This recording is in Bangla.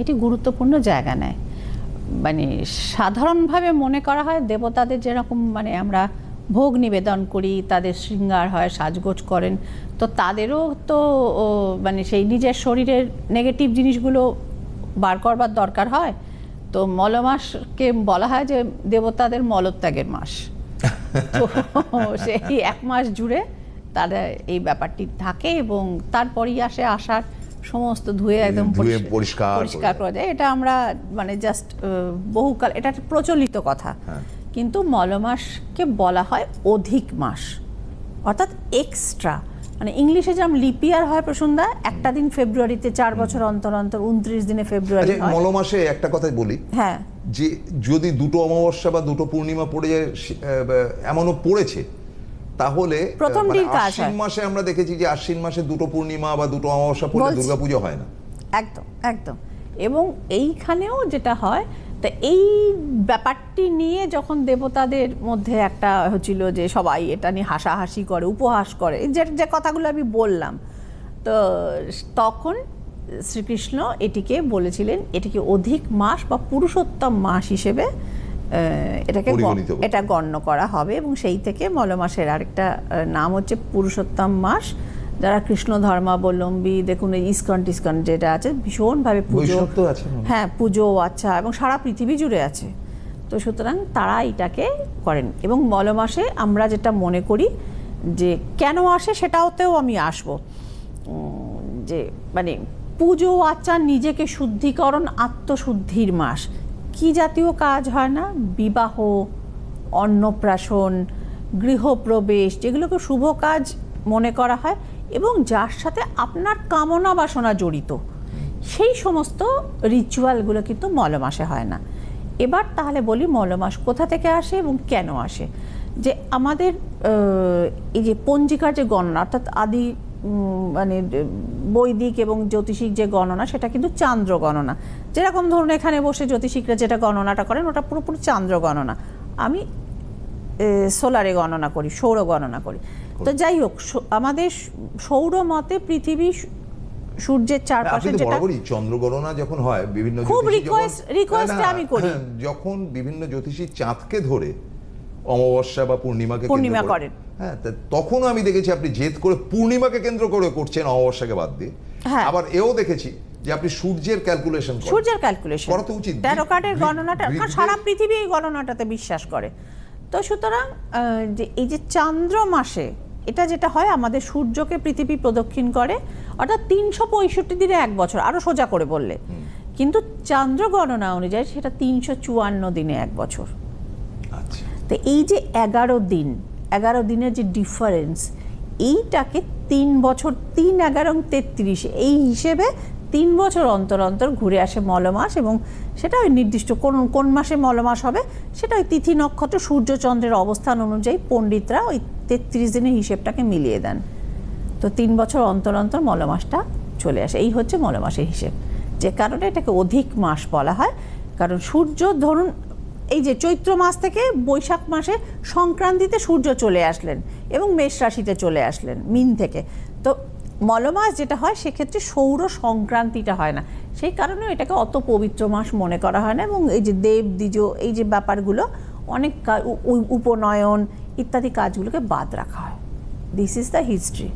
এটি গুরুত্বপূর্ণ জায়গা নেয়। মানে সাধারণভাবে মনে করা হয় দেবতাদের যেরকম মানে আমরা ভোগ নিবেদন করি, তাদের শৃঙ্গার হয়, সাজগোজ করেন, তো তাদেরও তো মানে সেই নিজের শরীরের নেগেটিভ জিনিসগুলো বার করবার দরকার হয়। তো মলমাসকে বলা হয় যে দেবতাদের মলত্যাগের মাস। তো সেই 1 মাস জুড়ে তাদের এই ব্যাপারটি থাকে এবং তারপরই আসে আষাঢ়, সমস্ত ধুয়ে একদম পরিষ্কার করে দেয়। এটা আমরা মানে জাস্ট বহুকাল এটা প্রচলিত কথা। কিন্তু মলমাসকে বলা হয় অধিক মাস, অর্থাৎ এক্সট্রা। মানে ইংলিশে যেমন লিপিয়ার হয় প্রসন্দা, একটা দিন ফেব্রুয়ারিতে, 4 বছর অন্তর অন্তর 29 দিনে ফেব্রুয়ারি হয়। মলমাসে একটা কথা বলি, হ্যাঁ, যে যদি দুটো অমাবস্যা বা দুটো পূর্ণিমা পড়ে যায়, এমনও পড়েছে, তাহলে প্রথম দিন কাজ হয়। আশ্বিন মাসে আমরা দেখেছি যে আশ্বিন মাসে দুটো পূর্ণিমা বা দুটো অমাবস্যা পড়লে দুর্গাপুজো হয় না। একদম একদম। এবং এইখানেও যেটা হয়, তা এই ব্যাপারটি নিয়ে যখন দেবতাদের মধ্যে একটা হচ্ছিল যে সবাই এটা নিয়ে হাসাহাসি করে, উপহাস করে, যে কথাগুলো আমি বললাম, তো তখন শ্রীকৃষ্ণ এটিকে বলেছিলেন এটিকে অধিক মাস বা পুরুষোত্তম মাস হিসেবে এটা গণ্য করা হবে। এবং সেই থেকে মলমাসের আরেকটা নাম হচ্ছে পুরুষোত্তম মাস। যারা কৃষ্ণ ধর্মাবলম্বী, দেখুন এই ইস্কন টিস্কন যেটা আছে, ভীষণভাবে পুজো, হ্যাঁ পুজো, আচ্ছা, এবং সারা পৃথিবী জুড়ে আছে। তো সুতরাং তারা এটাকে করেন। এবং মলমাসে আমরা যেটা মনে করি যে কেন আসে সেটাতেও আমি আসবো, যে মানে পুজো আচার, নিজেকে শুদ্ধিকরণ, আত্মশুদ্ধির মাস। কি জাতীয় কাজ হয় না, বিবাহ, অন্নপ্রাশন, গৃহপ্রবেশ, যেগুলোকে শুভ কাজ মনে করা হয় এবং যার সাথে আপনার কামনা বাসনা জড়িত, সেই সমস্ত রিচুয়ালগুলো কিন্তু মলমাসে হয় না। এবার তাহলে বলি মলমাস কোথা থেকে আসে এবং কেন আসে। যে আমাদের এই যে পঞ্জিকার যে গণনা, অর্থাৎ আদি মানে বৈদিক এবং জ্যোতিষিক যে গণনা, সেটা কিন্তু চান্দ্র গণনা। যেরকম ধরুন এখানে বসে জ্যোতিষিকরা যেটা গণনাটা করেন, ওটা পুরোপুরি চান্দ্র গণনা। আমি সোলারে গণনা করি, সৌর গণনা করি। তো যাই হোক, আমাদের সৌর মতে পৃথিবী সূর্যের চারপাশে যেটা চন্দ্র গণনা যখন হয়, বিভিন্ন খুব রিকোয়েস্ট আমি করি, যখন বিভিন্ন জ্যোতিষী চাঁদকে ধরে অমাবস্যা বা পূর্ণিমাকে পূর্ণিমা করেন, হ্যাঁ, তখন আমি দেখেছি আপনি জেদ করে পূর্ণিমাকে কেন্দ্র করে করছেন, অমাবস্যাকে বাদ দিয়ে। আবার এও দেখেছি যে আপনি সূর্যের ক্যালকুলেশন করা তো উচিত। তেরো কার্ডের গণনাটা সারা পৃথিবী এই গণনাটাতে বিশ্বাস করে। তো সুতরাং যে এই যে চান্দ্র মাসে এটা যেটা হয়, আমাদের সূর্যকে পৃথিবী প্রদক্ষিণ করে, অর্থাৎ 365 দিনে 1 বছর, আরো সোজা করে বললে। কিন্তু চান্দ্র গণনা অনুযায়ী সেটা 354 দিনে 1 বছর। আচ্ছা, তো এই যে 11 দিনের যে ডিফারেন্স, এইটাকে 3 বছর, 3, 11, 33, এই হিসেবে 3 বছর অন্তর অন্তর ঘুরে আসে মলমাস। এবং সেটা ওই নির্দিষ্ট কোন মাসে মলমাস হবে সেটা ওই তিথি নক্ষত্র সূর্যচন্দ্রের অবস্থান অনুযায়ী পণ্ডিতরা ওই 33 দিনের হিসেবটাকে মিলিয়ে দেন। তো 3 বছর অন্তর অন্তর মলমাসটা চলে আসে। এই হচ্ছে মলমাসের হিসেব, যে কারণে এটাকে অধিক মাস বলা হয়। কারণ সূর্য ধরুন এই যে চৈত্র মাস থেকে বৈশাখ মাসে সংক্রান্তিতে সূর্য চলে আসলেন এবং মেষ রাশিতে চলে আসলেন মিন থেকে। তো মলমাস যেটা হয় সেক্ষেত্রে সৌর সংক্রান্তিটা হয় না, সেই কারণে এটাকে অত পবিত্র মাস মনে করা হয় না। এবং এই যে দেব দ্বিজ, এই যে ব্যাপারগুলো, অনেক উপনয়ন ইত্যাদি কাজগুলোকে বাদ রাখা হয়। This is the history.